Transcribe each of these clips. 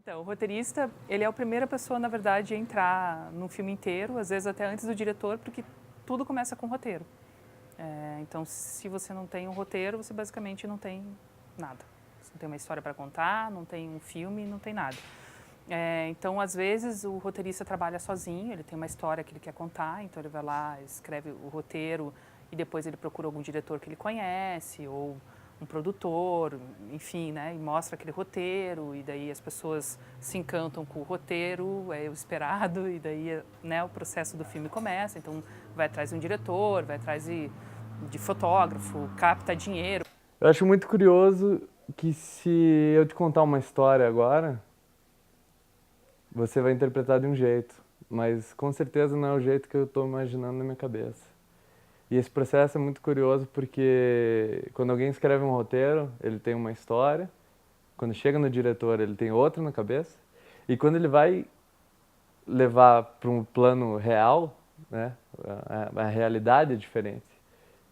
Então, o roteirista, ele é a primeira pessoa, na verdade, a entrar num filme inteiro, às vezes até antes do diretor, porque tudo começa com roteiro. Então, se você não tem um roteiro, você basicamente não tem nada. Você não tem uma história para contar, não tem um filme, não tem nada. Então, às vezes, o roteirista trabalha sozinho, ele tem uma história que ele quer contar, então ele vai lá, escreve o roteiro e depois ele procura algum diretor que ele conhece ou um produtor, enfim, né, e mostra aquele roteiro e daí as pessoas se encantam com o roteiro, é o esperado e daí, né, o processo do filme começa. Então, vai atrás de um diretor, vai atrás de fotógrafo, capta dinheiro. Eu acho muito curioso que se eu te contar uma história agora, você vai interpretar de um jeito, mas com certeza não é o jeito que eu estou imaginando na minha cabeça. E esse processo é muito curioso porque quando alguém escreve um roteiro, ele tem uma história, quando chega no diretor, ele tem outra na cabeça, e quando ele vai levar para um plano real, né, a realidade é diferente.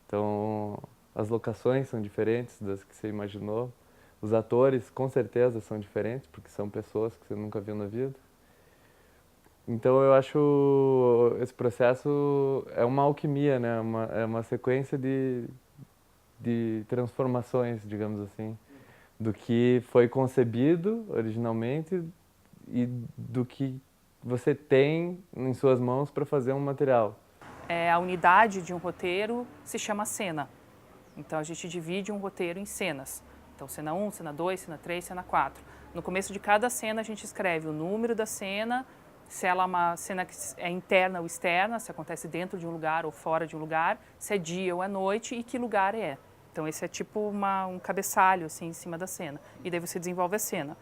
Então, as locações são diferentes das que você imaginou, os atores com certeza são diferentes, porque são pessoas que você nunca viu na vida. Então eu acho esse processo é uma alquimia, né? É uma sequência de transformações, digamos assim, do que foi concebido originalmente e do que você tem em suas mãos para fazer um material. A unidade de um roteiro se chama cena. Então a gente divide um roteiro em cenas. Então cena 1, cena 2, cena 3, cena 4. No começo de cada cena a gente escreve o número da cena, se ela é uma cena que é interna ou externa, se acontece dentro de um lugar ou fora de um lugar, se é dia ou é noite e que lugar é. Então esse é tipo um cabeçalho assim em cima da cena. E daí você desenvolve a cena.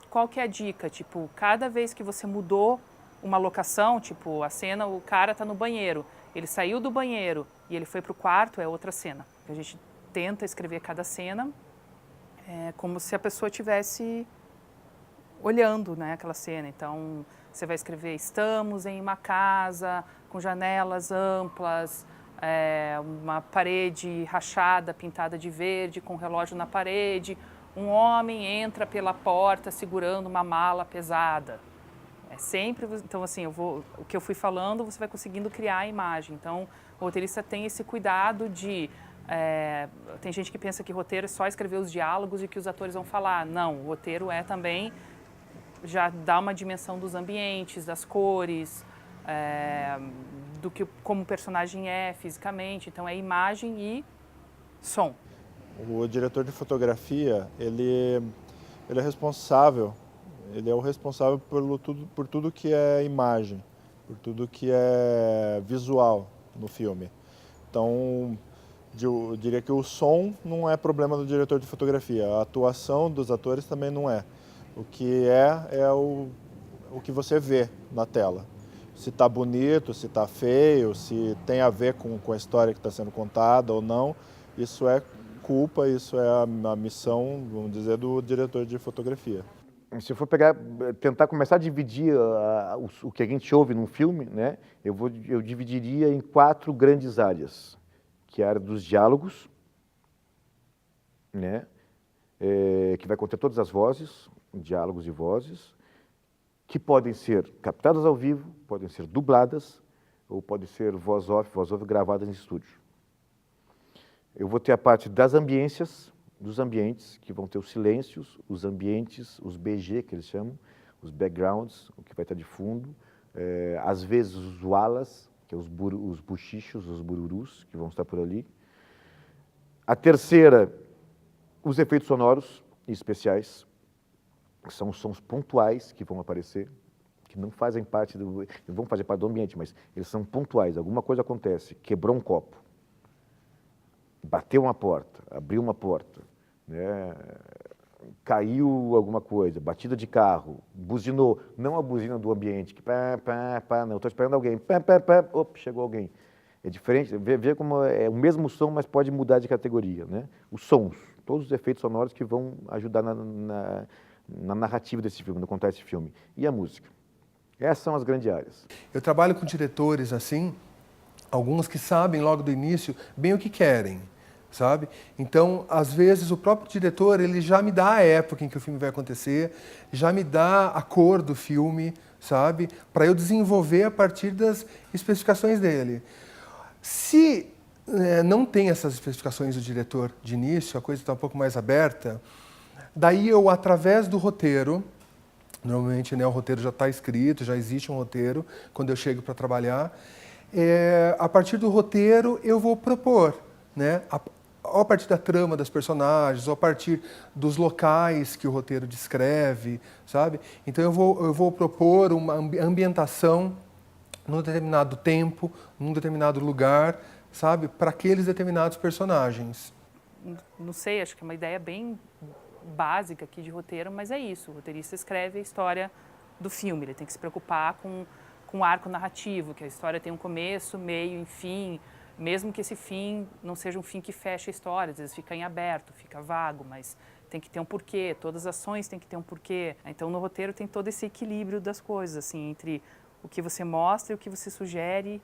Qual que é a dica? Tipo, cada vez que você mudou uma locação, tipo, a cena, o cara está no banheiro, ele saiu do banheiro e ele foi para o quarto, é outra cena. A gente tenta escrever cada cena como se a pessoa estivesse olhando, né, aquela cena. Então, você vai escrever: estamos em uma casa com janelas amplas, uma parede rachada, pintada de verde, com um relógio na parede. Um homem entra pela porta segurando uma mala pesada. É sempre, então assim, o que eu fui falando, você vai conseguindo criar a imagem. Então, o roteirista tem esse cuidado de... tem gente que pensa que roteiro é só escrever os diálogos e que os atores vão falar. Não, o roteiro é também já dá uma dimensão dos ambientes, das cores, do que como o personagem é fisicamente. Então, é imagem e som. O diretor de fotografia, ele é responsável, ele é o responsável por tudo que é imagem, por tudo que é visual no filme. Então, eu diria que o som não é problema do diretor de fotografia, a atuação dos atores também não é. O que é o que você vê na tela. Se está bonito, se está feio, se tem a ver com a história que está sendo contada ou não, isso é culpa, isso é a missão, vamos dizer, do diretor de fotografia. Se eu for tentar começar a dividir o que a gente ouve num filme, né, eu dividiria em 4 grandes áreas, que é a área dos diálogos, né, que vai conter todas as vozes, diálogos e vozes, que podem ser captadas ao vivo, podem ser dubladas, ou podem ser voz off gravadas em estúdio. Eu vou ter a parte das ambiências, dos ambientes, que vão ter os silêncios, os ambientes, os BG, que eles chamam, os backgrounds, o que vai estar de fundo, às vezes os walas, que é os buchichos, os bururus, que vão estar por ali. A terceira, os efeitos sonoros e especiais, que são os sons pontuais que vão aparecer, que não fazem parte vão fazer parte do ambiente, mas eles são pontuais. Alguma coisa acontece, quebrou um copo, bateu uma porta, abriu uma porta, né? Caiu alguma coisa, batida de carro, buzinou, não a buzina do ambiente, que não, estou esperando alguém, opa, chegou alguém. É diferente, vê como é o mesmo som, mas pode mudar de categoria, né? Os sons, todos os efeitos sonoros que vão ajudar na narrativa desse filme, no contar esse filme. E a música. Essas são as grandes áreas. Eu trabalho com diretores assim, alguns que sabem logo do início bem o que querem. sabe? Então, às vezes, o próprio diretor, ele já me dá a época em que o filme vai acontecer, já me dá a cor do filme, sabe? Para eu desenvolver a partir das especificações dele. Se não tem essas especificações do diretor de início, a coisa está um pouco mais aberta, daí eu, através do roteiro, normalmente, né, o roteiro já está escrito, já existe um roteiro quando eu chego para trabalhar, a partir do roteiro eu vou propor, né, ou a partir da trama das personagens, ou a partir dos locais que o roteiro descreve, sabe? Então eu vou propor uma ambientação num determinado tempo, num determinado lugar, sabe? Para aqueles determinados personagens. Não sei, acho que é uma ideia bem básica aqui de roteiro, mas é isso. O roteirista escreve a história do filme, ele tem que se preocupar com o arco narrativo, que a história tem um começo, meio e fim, mesmo que esse fim não seja um fim que fecha a história, às vezes fica em aberto, fica vago, mas tem que ter um porquê, todas as ações têm que ter um porquê. Então, no roteiro tem todo esse equilíbrio das coisas, assim, entre o que você mostra e o que você sugere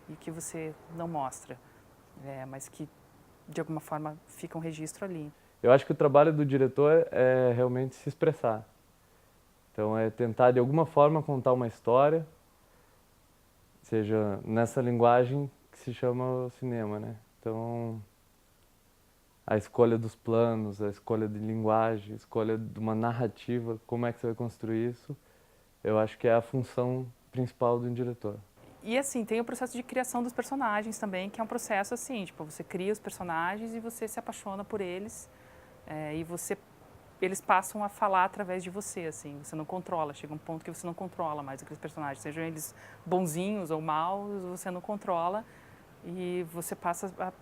e o que você não mostra, mas que, de alguma forma, fica um registro ali. Eu acho que o trabalho do diretor é realmente se expressar. Então, é tentar, de alguma forma, contar uma história, seja nessa linguagem que se chama o cinema, né? Então, a escolha dos planos, a escolha de linguagem, a escolha de uma narrativa, como é que você vai construir isso, eu acho que é a função principal de um diretor. E assim, tem o processo de criação dos personagens também, que é um processo assim, tipo, você cria os personagens e você se apaixona por eles, e eles passam a falar através de você, assim, você não controla, chega um ponto que você não controla mais aqueles personagens, sejam eles bonzinhos ou maus, você não controla e você passa a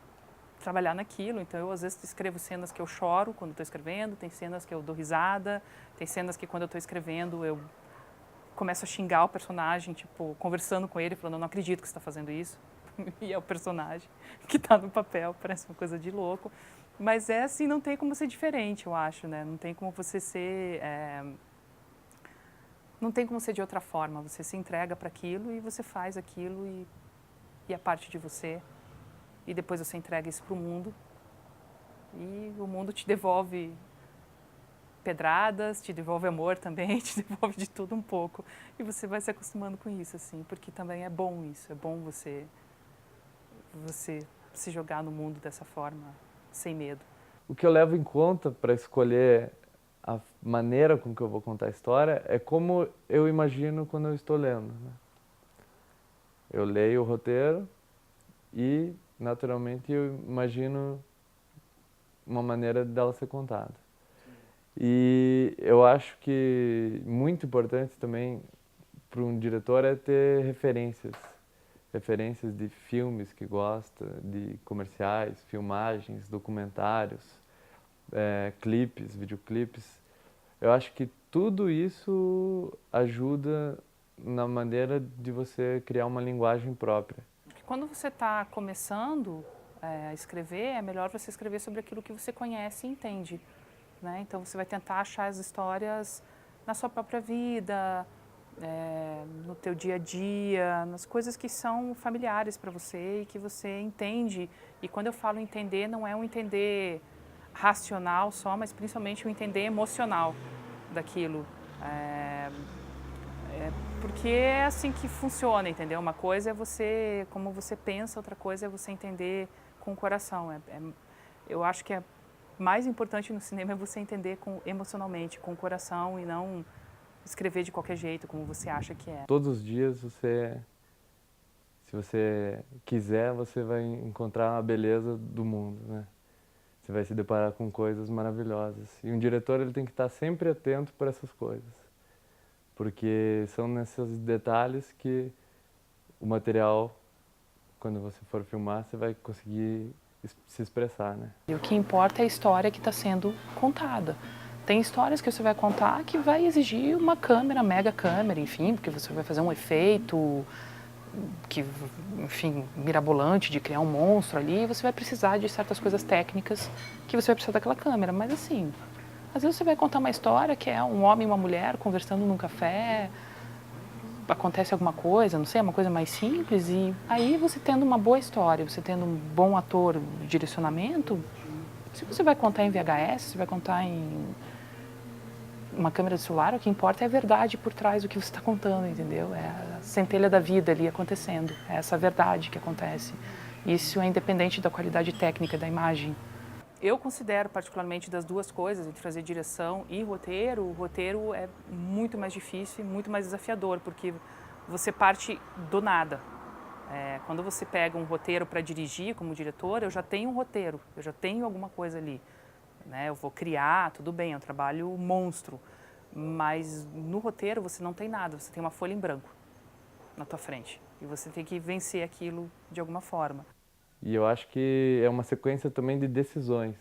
trabalhar naquilo. Então eu às vezes escrevo cenas que eu choro quando estou escrevendo, tem cenas que eu dou risada, tem cenas que quando eu estou escrevendo eu começo a xingar o personagem, tipo, conversando com ele, falando, eu não acredito que você está fazendo isso. E é o personagem que está no papel, parece uma coisa de louco. Mas é assim, não tem como ser diferente, eu acho, né? Não tem como você ser... Não tem como ser de outra forma. Você se entrega para aquilo e você faz aquilo e é parte de você. E depois você entrega isso para o mundo. E o mundo te devolve pedradas, te devolve amor também, te devolve de tudo um pouco. E você vai se acostumando com isso, assim, porque também é bom isso. É bom você se jogar no mundo dessa forma, sem medo. O que eu levo em conta para escolher a maneira com que eu vou contar a história é como eu imagino quando eu estou lendo, né? Eu leio o roteiro e, naturalmente, eu imagino uma maneira dela ser contada. E eu acho que muito importante também para um diretor é ter referências de filmes que gosta, de comerciais, filmagens, documentários, clipes, videoclipes. Eu acho que tudo isso ajuda na maneira de você criar uma linguagem própria. Quando você está começando a escrever, é melhor você escrever sobre aquilo que você conhece e entende, né? Então você vai tentar achar as histórias na sua própria vida, no teu dia a dia, nas coisas que são familiares para você e que você entende. E quando eu falo entender, não é um entender racional só, mas principalmente um entender emocional daquilo. Porque é assim que funciona, entendeu? Uma coisa é você, como você pensa, outra coisa é você entender com o coração. Eu acho que é mais importante no cinema é você entender emocionalmente, com o coração, e não escrever de qualquer jeito, como você acha que é. Todos os dias, se você quiser, você vai encontrar a beleza do mundo, né? Você vai se deparar com coisas maravilhosas. E um diretor, ele tem que estar sempre atento para essas coisas. Porque são nesses detalhes que o material, quando você for filmar, você vai conseguir se expressar, né? E o que importa é a história que está sendo contada. Tem histórias que você vai contar que vai exigir uma câmera, mega câmera, enfim, porque você vai fazer um efeito mirabolante de criar um monstro ali, e você vai precisar de certas coisas técnicas que você vai precisar daquela câmera. Mas assim, às vezes você vai contar uma história que é um homem e uma mulher conversando num café, acontece alguma coisa, não sei, uma coisa mais simples, e aí você tendo uma boa história, você tendo um bom ator de direcionamento, se você vai contar em VHS, se vai contar em uma câmera de celular, o que importa é a verdade por trás do que você está contando, entendeu? É a centelha da vida ali acontecendo, é essa verdade que acontece. Isso é independente da qualidade técnica da imagem. Eu considero particularmente das duas coisas, entre fazer direção e roteiro, o roteiro é muito mais difícil e muito mais desafiador, porque você parte do nada. Quando você pega um roteiro para dirigir como diretor, eu já tenho um roteiro, eu já tenho alguma coisa ali. Né? Eu vou criar, tudo bem, é um trabalho monstro, mas no roteiro você não tem nada, você tem uma folha em branco na tua frente e você tem que vencer aquilo de alguma forma. E eu acho que é uma sequência também de decisões.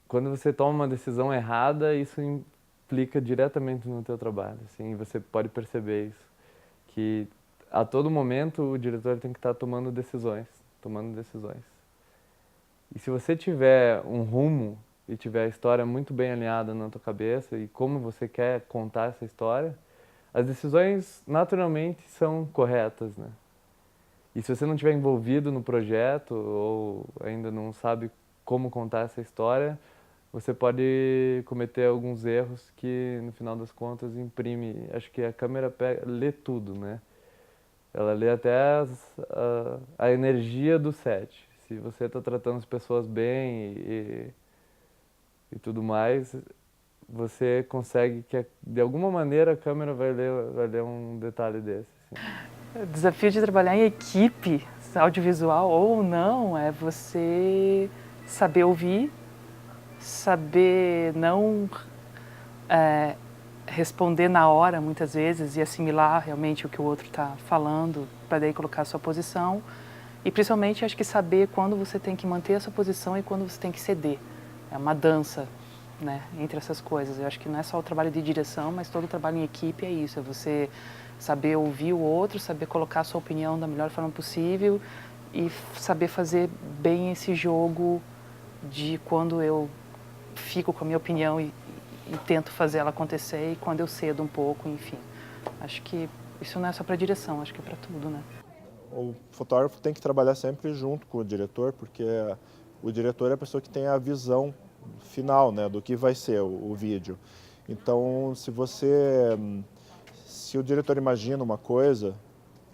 Quando você toma uma decisão errada, isso implica diretamente no teu trabalho, assim, você pode perceber isso, que a todo momento o diretor tem que estar tomando decisões. E se você tiver um rumo e tiver a história muito bem alinhada na tua cabeça e como você quer contar essa história, as decisões naturalmente são corretas, né? E se você não estiver envolvido no projeto ou ainda não sabe como contar essa história, você pode cometer alguns erros que, no final das contas, imprime. Acho que a câmera lê tudo, né? Ela lê até a energia do set. Se você está tratando as pessoas bem e tudo mais, você consegue que, de alguma maneira, a câmera vai ler um detalhe desse. Assim. O desafio de trabalhar em equipe, audiovisual ou não, é você saber ouvir, saber não responder na hora, muitas vezes, e assimilar realmente o que o outro está falando, para daí colocar a sua posição. E principalmente, acho que saber quando você tem que manter a sua posição e quando você tem que ceder. É uma dança, né, entre essas coisas. Eu acho que não é só o trabalho de direção, mas todo o trabalho em equipe é isso. É você saber ouvir o outro, saber colocar a sua opinião da melhor forma possível e saber fazer bem esse jogo de quando eu fico com a minha opinião e tento fazer ela acontecer e quando eu cedo um pouco, enfim. Acho que isso não é só para direção, acho que é para tudo, né? O fotógrafo tem que trabalhar sempre junto com o diretor, porque o diretor é a pessoa que tem a visão final, né, do que vai ser o vídeo. Então, se o diretor imagina uma coisa,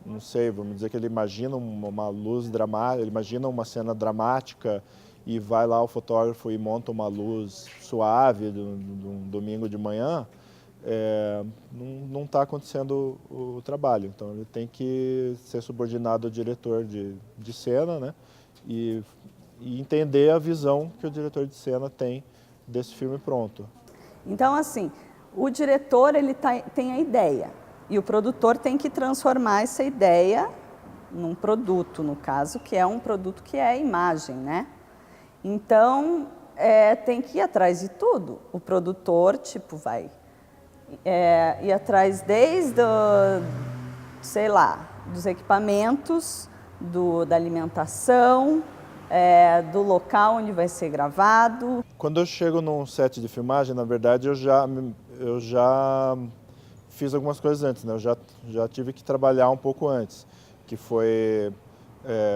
não sei, vamos dizer que ele imagina uma luz dramática, ele imagina uma cena dramática e vai lá o fotógrafo e monta uma luz suave de um domingo de manhã, não está acontecendo o trabalho. Então ele tem que ser subordinado ao diretor de cena, né? E entender a visão que o diretor de cena tem desse filme pronto. Então, assim, o diretor ele tem a ideia e o produtor tem que transformar essa ideia num produto, no caso, que é um produto que é a imagem, né? Então, tem que ir atrás de tudo. O produtor, tipo, vai ir atrás desde, sei lá, dos equipamentos, da alimentação, do local onde vai ser gravado. Quando eu chego num set de filmagem, na verdade, eu já fiz algumas coisas antes, né? Eu já tive que trabalhar um pouco antes, que foi...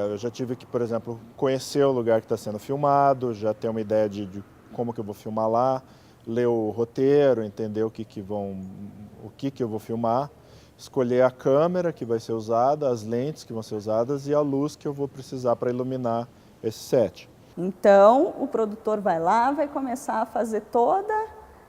eu já tive que, por exemplo, conhecer o lugar que está sendo filmado, já ter uma ideia de como que eu vou filmar lá, ler o roteiro, entender o que eu vou filmar, escolher a câmera que vai ser usada, as lentes que vão ser usadas e a luz que eu vou precisar para iluminar esse set. Então, o produtor vai lá, vai começar a fazer toda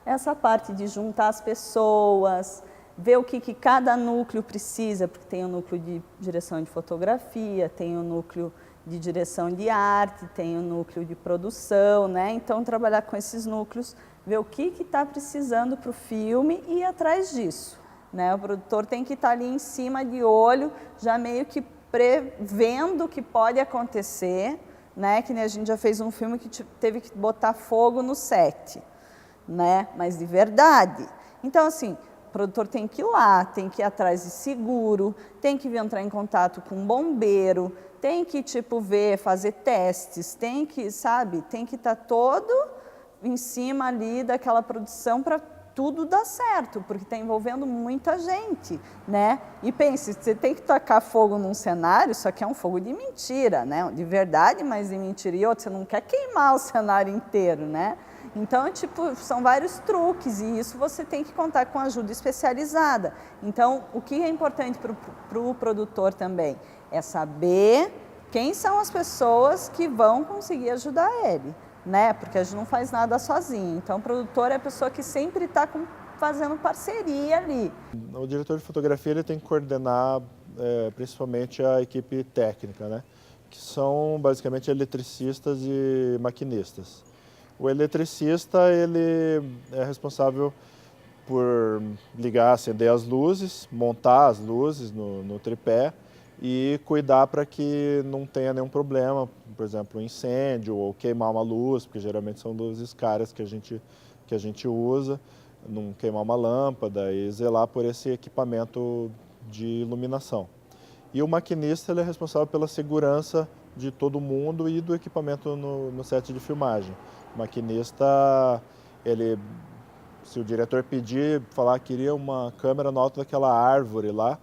essa parte de juntar as pessoas, ver o que cada núcleo precisa, porque tem o núcleo de direção de fotografia, tem o núcleo de direção de arte, tem o núcleo de produção, né? Então, trabalhar com esses núcleos, ver o que está precisando para o filme e ir atrás disso, né? O produtor tem que estar ali em cima de olho, já meio que prevendo o que pode acontecer, né? Que nem a gente já fez um filme que teve que botar fogo no set, né? Mas de verdade. Então, assim, o produtor tem que ir lá, tem que ir atrás de seguro, tem que entrar em contato com um bombeiro, tem que, tipo, fazer testes, tem que, sabe, tem que estar todo em cima ali daquela produção para tudo dá certo, porque está envolvendo muita gente, né? E pense, você tem que tacar fogo num cenário, isso aqui é um fogo de mentira, né? De verdade, mas de mentira. E outro, você não quer queimar o cenário inteiro, né? Então, tipo, são vários truques e isso você tem que contar com ajuda especializada. Então, o que é importante para o produtor também é saber quem são as pessoas que vão conseguir ajudar ele, né? Porque a gente não faz nada sozinho. Então, o produtor é a pessoa que sempre está fazendo parceria ali. O diretor de fotografia ele tem que coordenar principalmente a equipe técnica, né? Que são basicamente eletricistas e maquinistas. O eletricista ele é responsável por ligar, acender as luzes, montar as luzes no tripé e cuidar para que não tenha nenhum problema, por exemplo, um incêndio ou queimar uma luz, porque geralmente são luzes caras que a gente usa, não queimar uma lâmpada e zelar por esse equipamento de iluminação. E o maquinista ele é responsável pela segurança de todo mundo e do equipamento no set de filmagem. O maquinista, se o diretor pedir, falar que queria uma câmera no alto daquela árvore lá,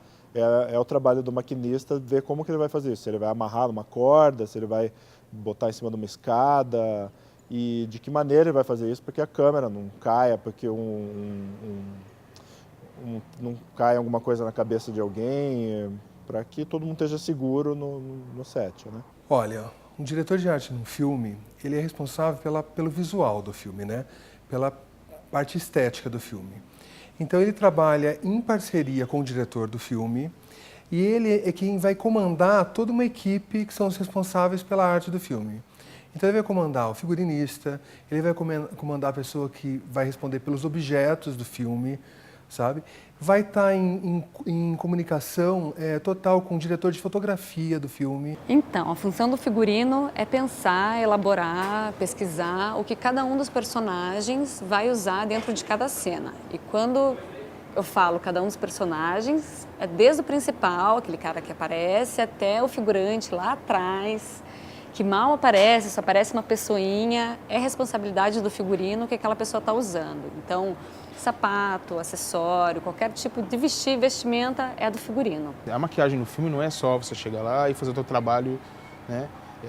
é o trabalho do maquinista ver como que ele vai fazer isso. Se ele vai amarrar numa corda, se ele vai botar em cima de uma escada e de que maneira ele vai fazer isso, porque a câmera não caia, porque não caia alguma coisa na cabeça de alguém, para que todo mundo esteja seguro no set, né? Olha, um diretor de arte num filme, ele é responsável pelo visual do filme, né? Pela parte estética do filme. Então ele trabalha em parceria com o diretor do filme e ele é quem vai comandar toda uma equipe que são os responsáveis pela arte do filme. Então ele vai comandar o figurinista, ele vai comandar a pessoa que vai responder pelos objetos do filme, sabe? Vai estar em comunicação total com o diretor de fotografia do filme. Então, a função do figurino é pensar, elaborar, pesquisar o que cada um dos personagens vai usar dentro de cada cena. E quando eu falo cada um dos personagens, é desde o principal, aquele cara que aparece, até o figurante lá atrás, que mal aparece, só aparece uma pessoinha, é responsabilidade do figurino que aquela pessoa está usando. Então, sapato, acessório, qualquer tipo de vestimenta é do figurino. A maquiagem no filme não é só você chegar lá e fazer o seu trabalho, né?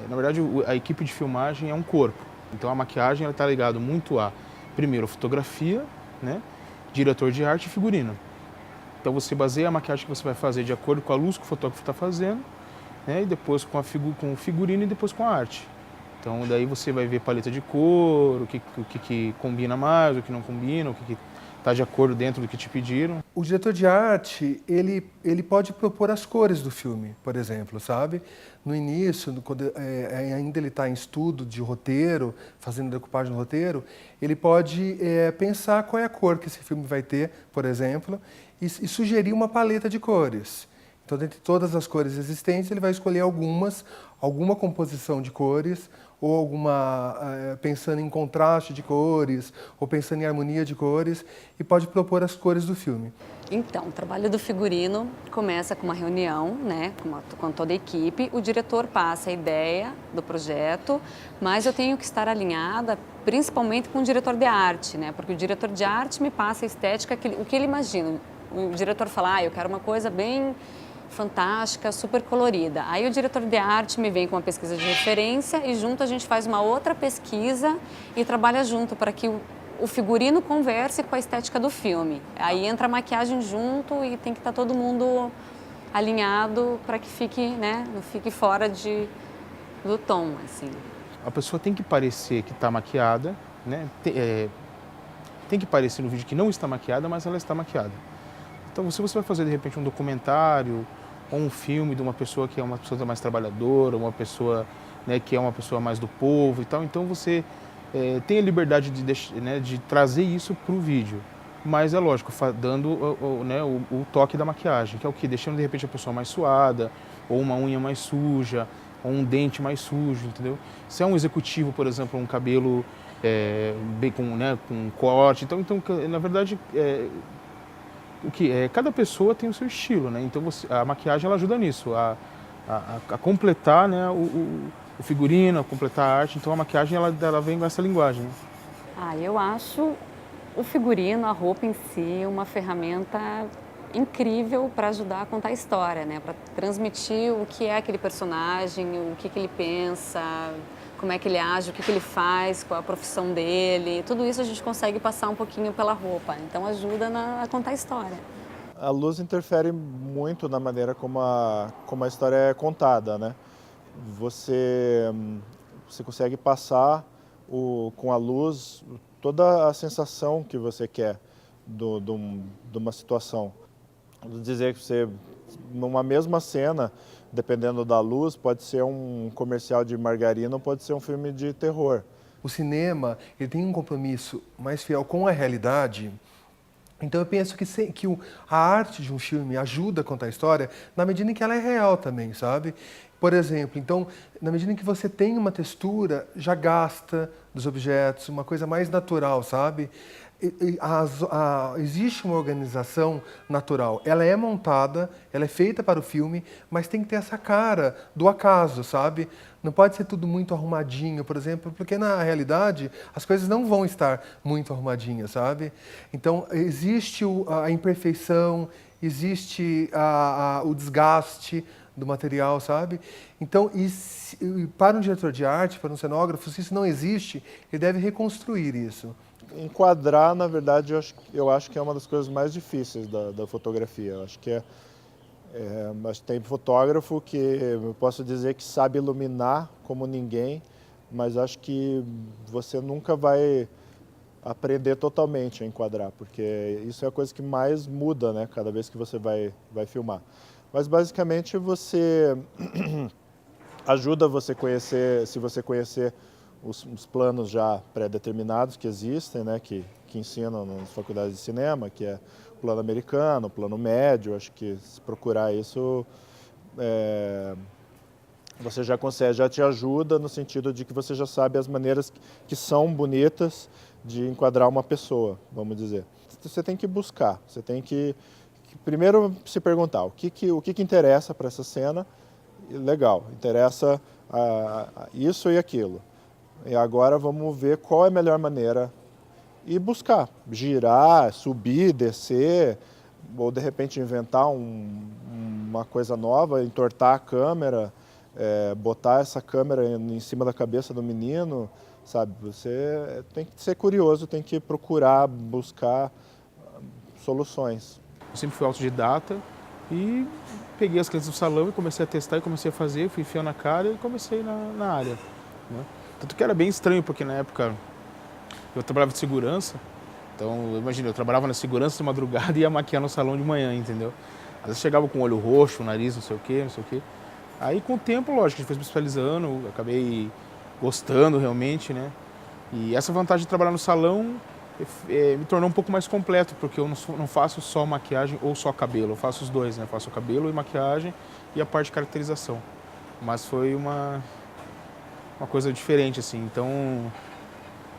Na verdade, a equipe de filmagem é um corpo. Então a maquiagem está ligada muito a, primeiro, fotografia, né? Diretor de arte e figurino. Então você baseia a maquiagem que você vai fazer de acordo com a luz que o fotógrafo está fazendo, né? E depois com o figurino e depois com a arte. Então daí você vai ver paleta de cor, o que combina mais, o que não combina, o que está de acordo dentro do que te pediram. O diretor de arte, ele pode propor as cores do filme, por exemplo, sabe? No início, quando ainda ele está em estudo de roteiro, fazendo decupagem do roteiro, ele pode pensar qual é a cor que esse filme vai ter, por exemplo, e sugerir uma paleta de cores. Então, dentre todas as cores existentes, ele vai escolher alguma composição de cores, ou pensando em contraste de cores, ou pensando em harmonia de cores, e pode propor as cores do filme. Então, o trabalho do figurino começa com uma reunião, né, com toda a equipe. O diretor passa a ideia do projeto, mas eu tenho que estar alinhada principalmente com o diretor de arte, né, porque o diretor de arte me passa a estética, o que ele imagina. O diretor fala, eu quero uma coisa bem fantástica, super colorida. Aí o diretor de arte me vem com uma pesquisa de referência e junto a gente faz uma outra pesquisa e trabalha junto para que o figurino converse com a estética do filme. Aí entra a maquiagem junto e tem que estar todo mundo alinhado para que fique, né, não fique fora do tom, assim. A pessoa tem que parecer que está maquiada, né? Tem que parecer no vídeo que não está maquiada, mas ela está maquiada. Então, se você vai fazer, de repente, um documentário ou um filme de uma pessoa que é uma pessoa mais trabalhadora, uma pessoa, né, que é uma pessoa mais do povo e tal, então você tem a liberdade de trazer isso para o vídeo. Mas é lógico, dando o toque da maquiagem, que é o quê? Deixando, de repente, a pessoa mais suada, ou uma unha mais suja, ou um dente mais sujo, entendeu? Se é um executivo, por exemplo, um cabelo bem com corte, então na verdade... cada pessoa tem o seu estilo, né? Então a maquiagem ela ajuda nisso, a completar, né, o figurino, a completar a arte. Então a maquiagem ela vem com essa linguagem. Né? Eu acho O figurino, a roupa em si, é uma ferramenta incrível para ajudar a contar a história, né? Para transmitir o que é aquele personagem, o que ele pensa, como é que ele age, o que ele faz, qual a profissão dele. Tudo isso a gente consegue passar um pouquinho pela roupa, então ajuda a contar a história. A luz interfere muito na maneira como a história é contada, né? Você consegue passar com a luz toda a sensação que você quer de uma situação. Vou dizer que você, numa mesma cena, dependendo da luz, pode ser um comercial de margarina ou pode ser um filme de terror. O cinema, ele tem um compromisso mais fiel com a realidade. Então eu penso que a arte de um filme ajuda a contar a história na medida em que ela é real também, sabe? Por exemplo, então, na medida em que você tem uma textura já gasta dos objetos, uma coisa mais natural, sabe? Existe uma organização natural. Ela é montada, ela é feita para o filme, mas tem que ter essa cara do acaso, sabe? Não pode ser tudo muito arrumadinho, por exemplo, porque na realidade as coisas não vão estar muito arrumadinhas, sabe? Então existe a imperfeição, existe o desgaste do material, sabe? Então, para um diretor de arte, para um cenógrafo, se isso não existe, ele deve reconstruir isso. Enquadrar, na verdade, eu acho que é uma das coisas mais difíceis da fotografia. Eu acho que mas tem fotógrafo que eu posso dizer que sabe iluminar como ninguém, mas acho que você nunca vai aprender totalmente a enquadrar, porque isso é a coisa que mais muda, né, cada vez que você vai filmar. Mas basicamente você ajuda você conhecer, se você conhecer os planos já pré-determinados que existem, né, que ensinam nas faculdades de cinema, que é o plano americano, o plano médio. Acho que se procurar isso, você já consegue, já te ajuda no sentido de que você já sabe as maneiras que são bonitas de enquadrar uma pessoa, vamos dizer. Você tem que buscar, você tem que primeiro se perguntar o que interessa para essa cena. Legal, interessa isso e aquilo. E agora vamos ver qual é a melhor maneira e buscar, girar, subir, descer, ou de repente inventar uma coisa nova, entortar a câmera, botar essa câmera em cima da cabeça do menino, sabe? Você tem que ser curioso, tem que procurar, buscar soluções. Eu sempre fui autodidata e peguei as crianças do salão e comecei a testar e comecei a fazer, fui enfiando na cara e comecei na área, né? Tanto que era bem estranho, porque na época eu trabalhava de segurança, então imagina, eu trabalhava na segurança de madrugada e ia maquiar no salão de manhã, entendeu? Às vezes chegava com o olho roxo, o nariz, não sei o quê. Aí com o tempo, lógico, a gente foi se especializando, acabei gostando realmente, né? E essa vantagem de trabalhar no salão me tornou um pouco mais completo, porque eu não faço só maquiagem ou só cabelo, eu faço os dois, né? Eu faço o cabelo e maquiagem e a parte de caracterização. Mas foi uma coisa diferente, assim. Então,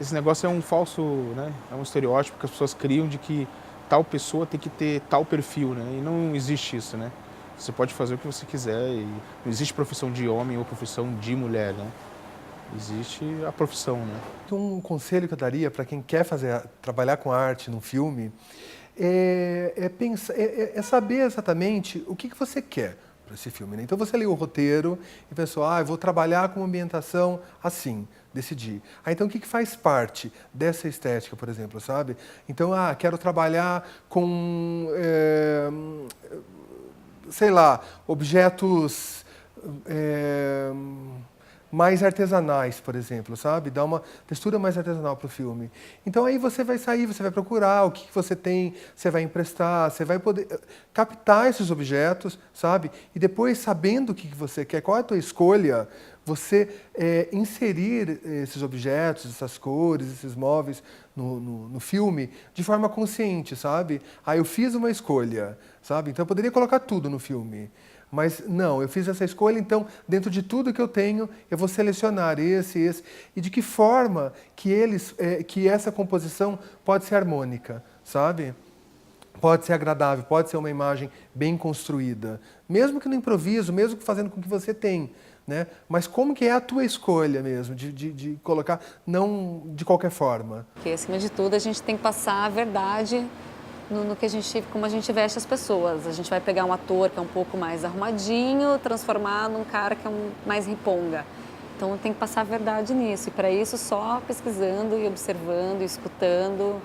esse negócio é um falso, né? É um estereótipo que as pessoas criam de que tal pessoa tem que ter tal perfil, né? E não existe isso, né? Você pode fazer o que você quiser e não existe profissão de homem ou profissão de mulher, né? Existe a profissão, né? Um conselho que eu daria para quem quer trabalhar com arte num filme é saber exatamente o que você quer para esse filme, né? Então você leu o roteiro e pensou, eu vou trabalhar com uma ambientação assim, decidi. Então o que faz parte dessa estética, por exemplo, sabe? Então, quero trabalhar com, sei lá, objetos mais artesanais, por exemplo, sabe? Dá uma textura mais artesanal para o filme. Então aí você vai sair, você vai procurar o que você tem, você vai emprestar, você vai poder captar esses objetos, sabe? E depois, sabendo o que você quer, qual é a tua escolha, você inserir esses objetos, essas cores, esses móveis no filme de forma consciente, sabe? Eu fiz uma escolha, sabe? Então eu poderia colocar tudo no filme. Mas não, eu fiz essa escolha, então, dentro de tudo que eu tenho, eu vou selecionar esse, e de que forma que essa composição pode ser harmônica, sabe? pode ser agradável, pode ser uma imagem bem construída, mesmo que no improviso, mesmo que fazendo com o que você tem, né? Mas como que é a tua escolha mesmo, de colocar, não de qualquer forma? Porque, acima de tudo, a gente tem que passar a verdade no que a gente, como a gente veste as pessoas. A gente vai pegar um ator que é um pouco mais arrumadinho, transformar num cara que é mais riponga. Então tem que passar a verdade nisso. E para isso só pesquisando e observando, e escutando.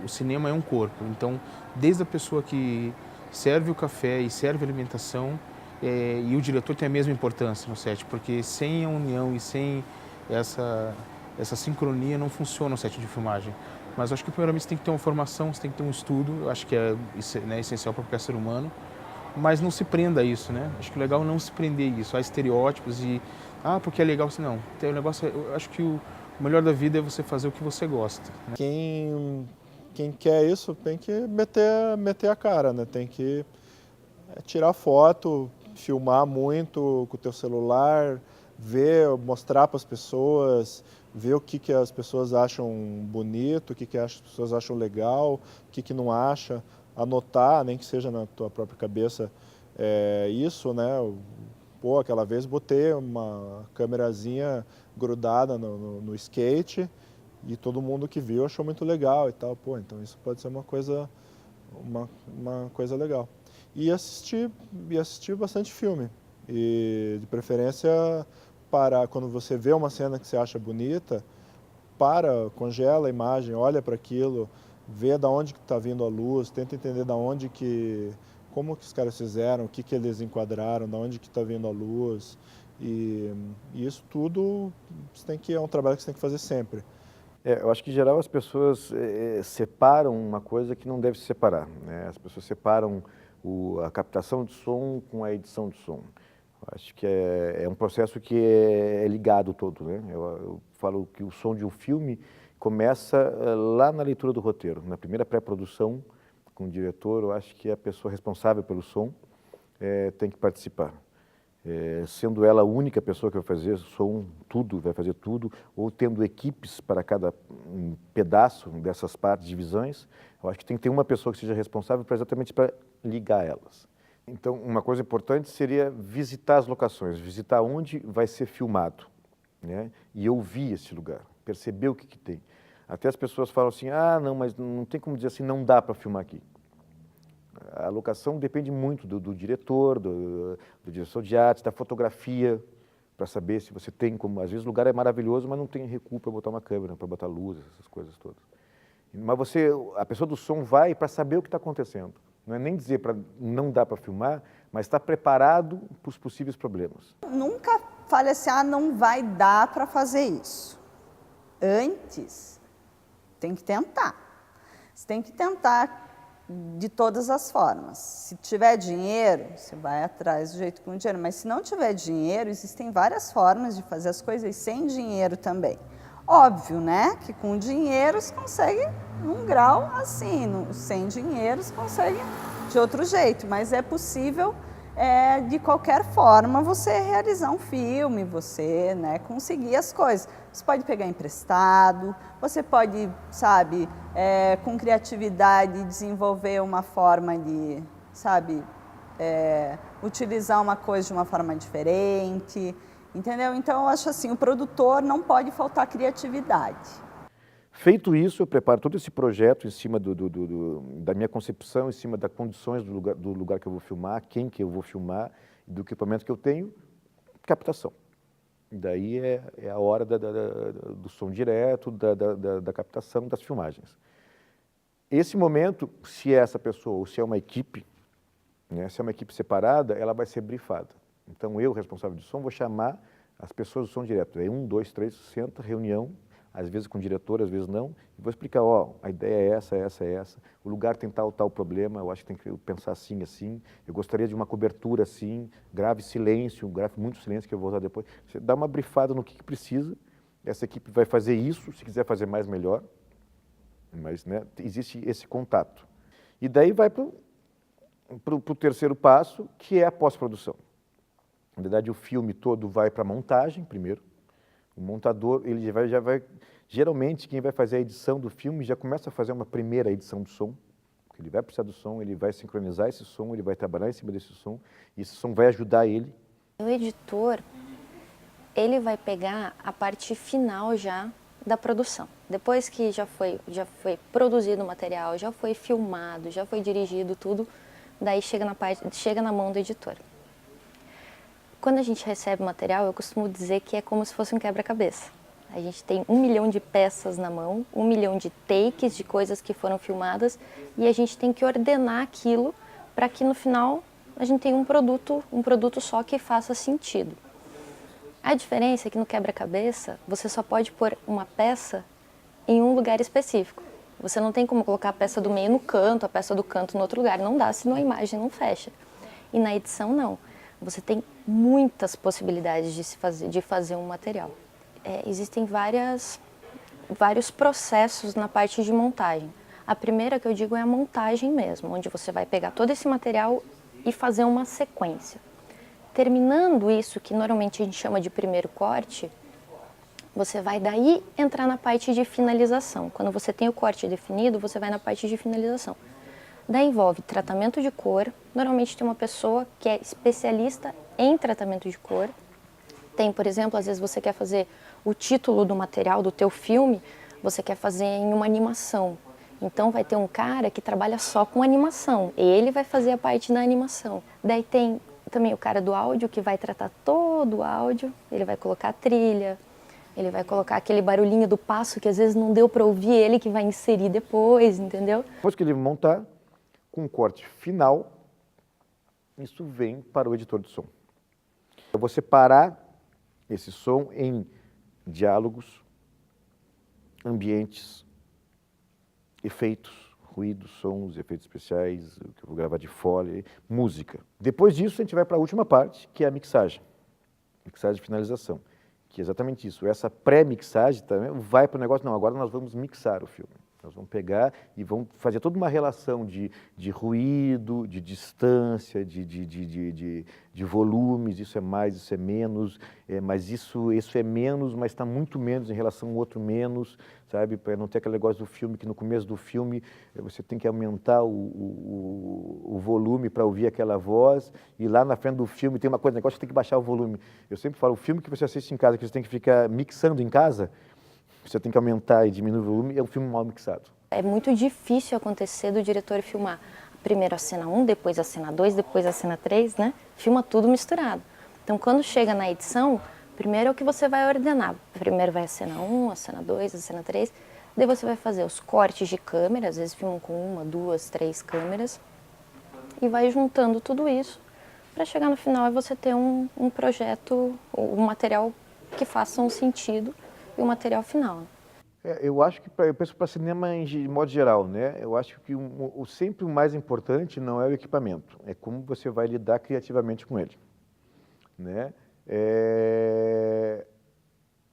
O cinema é um corpo. Então, desde a pessoa que serve o café e serve a alimentação, e o diretor tem a mesma importância no set, porque sem a união e sem essa sincronia não funciona o set de filmagem. Mas eu acho que primeiramente você tem que ter uma formação, você tem que ter um estudo, eu acho que é, né, essencial para qualquer ser humano, mas não se prenda a isso, né? Acho que o legal é não se prender a isso, a estereótipos e, porque é legal, assim, não. Tem um negócio, eu acho que o melhor da vida é você fazer o que você gosta, né? Quem quer isso tem que meter a cara, né? Tem que tirar foto, filmar muito com o teu celular, mostrar para as pessoas, ver o que as pessoas acham bonito, o que as pessoas acham legal, o que não acha, anotar, nem que seja na tua própria cabeça, isso, né? Pô, aquela vez botei uma câmerazinha grudada no skate e todo mundo que viu achou muito legal e tal. Pô, então isso pode ser uma coisa legal. E assistir bastante filme. E de preferência, quando você vê uma cena que você acha bonita, congela a imagem, olha para aquilo, vê da onde está vindo a luz, tenta entender como que os caras fizeram, o que eles enquadraram, da onde que está vindo a luz. E isso tudo é um trabalho que você tem que fazer sempre. Eu acho que, em geral, as pessoas separam uma coisa que não deve se separar, né? As pessoas separam a captação de som com a edição de som. Eu acho que é um processo que é ligado todo, né? Eu falo que o som de um filme começa lá na leitura do roteiro, na primeira pré-produção com o diretor. Eu acho que a pessoa responsável pelo som tem que participar. Sendo ela a única pessoa que vai fazer som, vai fazer tudo, ou tendo equipes para cada pedaço dessas partes, divisões, eu acho que tem que ter uma pessoa que seja responsável exatamente para ligar elas. Então, uma coisa importante seria visitar as locações, visitar onde vai ser filmado, né? E ouvir esse lugar, perceber o que tem. Até as pessoas falam assim, não, mas não tem como dizer assim, não dá para filmar aqui. A locação depende muito do diretor, do diretor de arte, da fotografia, para saber se você tem como... Às vezes o lugar é maravilhoso, mas não tem recuo para botar uma câmera, para botar luz, essas coisas todas. Mas a pessoa do som vai para saber o que está acontecendo. Não é nem dizer para não dá para filmar, mas estar preparado para os possíveis problemas. Nunca fale assim, não vai dar para fazer isso. Antes, tem que tentar. Você tem que tentar de todas as formas. Se tiver dinheiro, você vai atrás do jeito com dinheiro. Mas se não tiver dinheiro, existem várias formas de fazer as coisas sem dinheiro também. Óbvio, né? Que com dinheiro se consegue num grau assim, sem dinheiro se consegue de outro jeito. Mas é possível, de qualquer forma, você realizar um filme, você, né, conseguir as coisas. Você pode pegar emprestado, você pode, sabe, com criatividade desenvolver uma forma de, sabe, utilizar uma coisa de uma forma diferente, entendeu? Então, eu acho assim, o produtor não pode faltar criatividade. Feito isso, eu preparo todo esse projeto em cima da minha concepção, em cima das condições do lugar que eu vou filmar, quem que eu vou filmar, do equipamento que eu tenho, captação. Daí é a hora do som direto, da captação, das filmagens. Esse momento, se é essa pessoa ou se é uma equipe, né, se é uma equipe separada, ela vai ser brifada. Então, eu, responsável de som, vou chamar as pessoas do som direto. Aí 1, 2, 3, senta, reunião, às vezes com o diretor, às vezes não, e vou explicar, a ideia é essa, o lugar tem tal problema, eu acho que tem que pensar assim, eu gostaria de uma cobertura assim, grave muito silêncio que eu vou usar depois. Você dá uma brifada no que precisa, essa equipe vai fazer isso, se quiser fazer mais, melhor, mas, né, existe esse contato. E daí vai para o terceiro passo, que é a pós-produção. Na verdade, o filme todo vai para a montagem, primeiro. O montador, ele já vai Geralmente, quem vai fazer a edição do filme já começa a fazer uma primeira edição do som, porque ele vai precisar do som, ele vai sincronizar esse som, ele vai trabalhar em cima desse som, e esse som vai ajudar ele. O editor, ele vai pegar a parte final já da produção. Depois que já foi produzido o material, já foi filmado, já foi dirigido tudo, daí chega na mão do editor. Quando a gente recebe o material, eu costumo dizer que é como se fosse um quebra-cabeça. A gente tem 1 milhão de peças na mão, 1 milhão de takes de coisas que foram filmadas, e a gente tem que ordenar aquilo para que no final a gente tenha um produto só que faça sentido. A diferença é que no quebra-cabeça você só pode pôr uma peça em um lugar específico. Você não tem como colocar a peça do meio no canto, a peça do canto no outro lugar. Não dá, senão a imagem não fecha. E na edição, não. Você tem muitas possibilidades de fazer um material. Existem vários processos na parte de montagem. A primeira que eu digo é a montagem mesmo, onde você vai pegar todo esse material e fazer uma sequência. Terminando isso, que normalmente a gente chama de primeiro corte, você vai daí entrar na parte de finalização. Quando você tem o corte definido, você vai na parte de finalização. Daí envolve tratamento de cor. Normalmente tem uma pessoa que é especialista em tratamento de cor. Tem, por exemplo, às vezes você quer fazer o título do material do teu filme, você quer fazer em uma animação. Então vai ter um cara que trabalha só com animação. Ele vai fazer a parte da animação. Daí tem também o cara do áudio, que vai tratar todo o áudio, ele vai colocar a trilha, ele vai colocar aquele barulhinho do passo que às vezes não deu para ouvir, ele que vai inserir depois, entendeu? Depois que ele montar, com o corte final, isso vem para o editor de som. Eu vou separar esse som em diálogos, ambientes, efeitos, ruídos, sons, efeitos especiais, o que eu vou gravar de fole, música. Depois disso, a gente vai para a última parte, que é a mixagem. Mixagem de finalização, que é exatamente isso. Essa pré-mixagem também vai para o negócio, não, agora nós vamos mixar o filme. Nós vamos pegar e vamos fazer toda uma relação de ruído, de distância, de volumes, isso é mais, isso é menos, mas isso é menos, mas está muito menos em relação ao outro menos, sabe? Para não ter aquele negócio do filme, que no começo do filme você tem que aumentar o volume para ouvir aquela voz, e lá na frente do filme tem uma coisa, negócio que tem que baixar o volume. Eu sempre falo, o filme que você assiste em casa, que você tem que ficar mixando em casa, você tem que aumentar e diminuir o volume, é um filme mal mixado. É muito difícil acontecer do diretor filmar primeiro a cena 1, depois a cena 2, depois a cena 3, né? Filma tudo misturado. Então, quando chega na edição, primeiro é o que você vai ordenar. Primeiro vai a cena 1, a cena 2, a cena 3, daí você vai fazer os cortes de câmera, às vezes filmam com 1, 2, 3 câmeras, e vai juntando tudo isso para chegar no final e você ter um projeto, um material que faça um sentido e o material final. Eu acho que, eu penso para cinema de modo geral, né? Eu acho que sempre o mais importante não é o equipamento, é como você vai lidar criativamente com ele, né?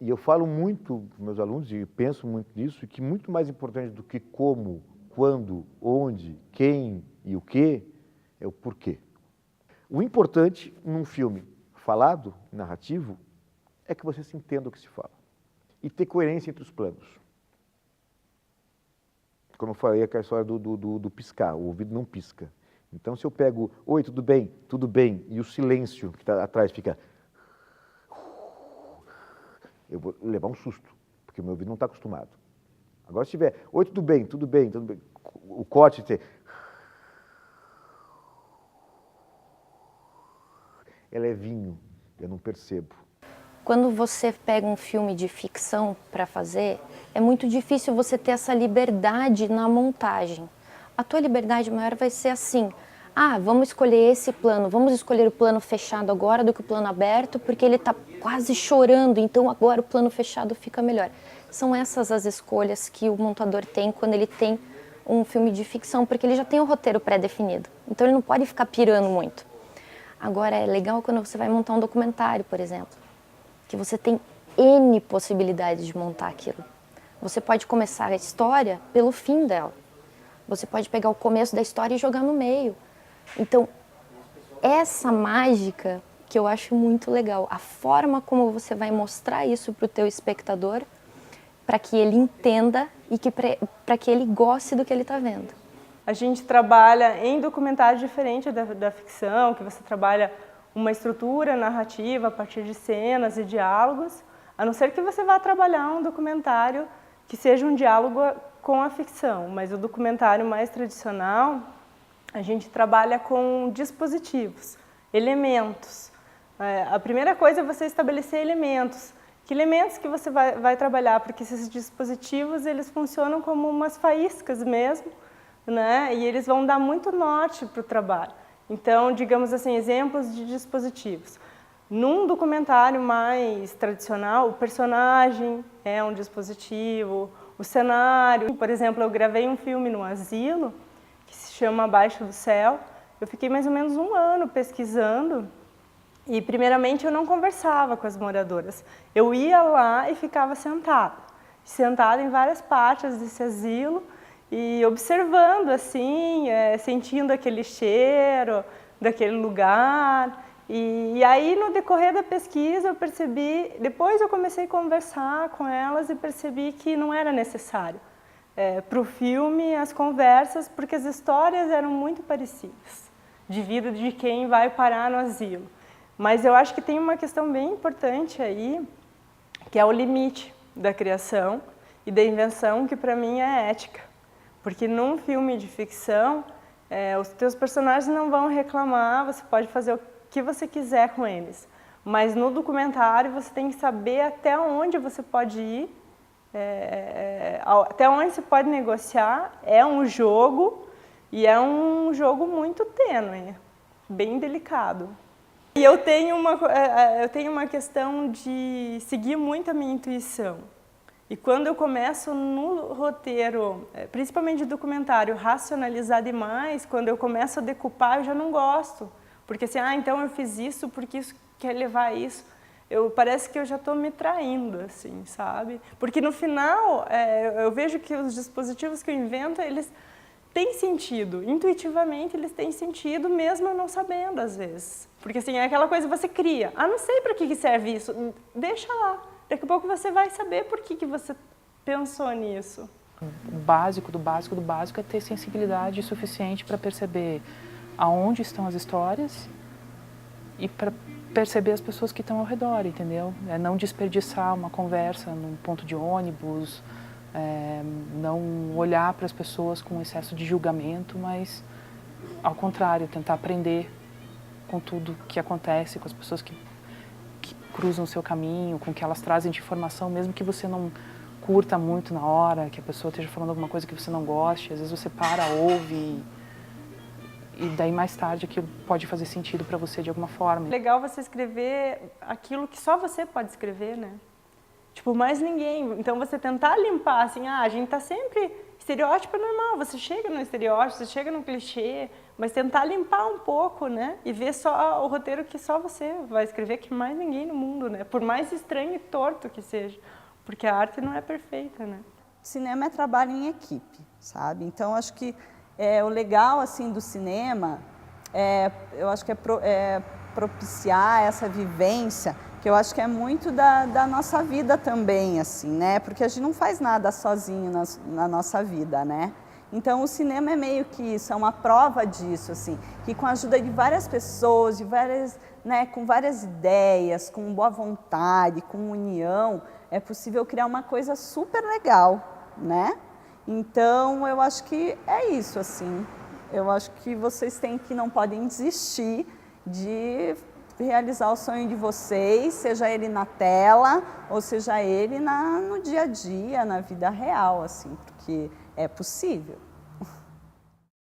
E eu falo muito com meus alunos, e penso muito nisso, que muito mais importante do que como, quando, onde, quem e o que, é o porquê. O importante num filme falado, narrativo, é que você se entenda o que se fala. E ter coerência entre os planos. Como eu falei, aquela história do piscar, o ouvido não pisca. Então, se eu pego, oi, tudo bem, e o silêncio que está atrás fica... Eu vou levar um susto, porque o meu ouvido não está acostumado. Agora, se tiver, oi, tudo bem, o corte tem... É levinho, eu não percebo. Quando você pega um filme de ficção para fazer, é muito difícil você ter essa liberdade na montagem. A tua liberdade maior vai ser assim, vamos escolher esse plano, vamos escolher o plano fechado agora do que o plano aberto, porque ele está quase chorando, então agora o plano fechado fica melhor. São essas as escolhas que o montador tem quando ele tem um filme de ficção, porque ele já tem o roteiro pré-definido, então ele não pode ficar pirando muito. Agora, é legal quando você vai montar um documentário, por exemplo, que você tem N possibilidades de montar aquilo. Você pode começar a história pelo fim dela. Você pode pegar o começo da história e jogar no meio. Então, essa mágica que eu acho muito legal, a forma como você vai mostrar isso para o teu espectador para que ele entenda e para que ele goste do que ele está vendo. A gente trabalha em documentário diferente da ficção, que você trabalha uma estrutura narrativa a partir de cenas e diálogos, a não ser que você vá trabalhar um documentário que seja um diálogo com a ficção, mas o documentário mais tradicional, a gente trabalha com dispositivos, elementos. A primeira coisa é você estabelecer elementos. Que elementos que você vai trabalhar? Porque esses dispositivos, eles funcionam como umas faíscas mesmo, né? E eles vão dar muito norte para o trabalho. Então, digamos assim, exemplos de dispositivos. Num documentário mais tradicional, o personagem é um dispositivo, o cenário. Por exemplo, eu gravei um filme no asilo, que se chama Abaixo do Céu. Eu fiquei mais ou menos 1 ano pesquisando e, primeiramente, eu não conversava com as moradoras. Eu ia lá e ficava sentada em várias partes desse asilo e observando, assim, sentindo aquele cheiro daquele lugar. E aí, no decorrer da pesquisa, eu percebi, depois eu comecei a conversar com elas e percebi que não era necessário para o filme as conversas, porque as histórias eram muito parecidas, de vida de quem vai parar no asilo. Mas eu acho que tem uma questão bem importante aí, que é o limite da criação e da invenção, que para mim é ética. Porque num filme de ficção, os teus personagens não vão reclamar, você pode fazer o que você quiser com eles. Mas no documentário você tem que saber até onde você pode ir, até onde você pode negociar. É um jogo e é um jogo muito tênue, bem delicado. E eu tenho uma questão de seguir muito a minha intuição. E quando eu começo no roteiro, principalmente de documentário, racionalizar demais, quando eu começo a decupar, eu já não gosto. Porque assim, então eu fiz isso porque isso quer levar a isso. Parece que eu já estou me traindo, assim, sabe? Porque no final, eu vejo que os dispositivos que eu invento, eles têm sentido. Intuitivamente, eles têm sentido, mesmo eu não sabendo, às vezes. Porque assim, é aquela coisa que você cria. Não sei para que serve isso. Deixa lá. Daqui a pouco você vai saber por que você pensou nisso. O básico do básico do básico é ter sensibilidade suficiente para perceber aonde estão as histórias e para perceber as pessoas que estão ao redor, entendeu? É não desperdiçar uma conversa num ponto de ônibus, não olhar para as pessoas com excesso de julgamento, mas, ao contrário, tentar aprender com tudo que acontece, com as pessoas que cruzam o seu caminho, com o que elas trazem de informação, mesmo que você não curta muito na hora, que a pessoa esteja falando alguma coisa que você não goste, às vezes você para, ouve, e daí mais tarde aquilo pode fazer sentido para você de alguma forma. É legal você escrever aquilo que só você pode escrever, né? Tipo, mais ninguém. Então você tentar limpar, assim, a gente tá sempre... Estereótipo é normal, você chega no estereótipo, você chega no clichê, mas tentar limpar um pouco, né? E ver só o roteiro que só você vai escrever, que mais ninguém no mundo, né? Por mais estranho e torto que seja, porque a arte não é perfeita, né? Cinema é trabalho em equipe, sabe? Então, acho que o legal, assim, do cinema, eu acho que é propiciar essa vivência, que eu acho que é muito da nossa vida também, assim, né? Porque a gente não faz nada sozinho na nossa vida, né? Então, o cinema é meio que isso, é uma prova disso, assim, que com a ajuda de várias pessoas, com várias ideias, com boa vontade, com união, é possível criar uma coisa super legal, né? Então, eu acho que é isso, assim. Eu acho que vocês não podem desistir de realizar o sonho de vocês, seja ele na tela ou seja ele no dia a dia, na vida real, assim, porque é possível.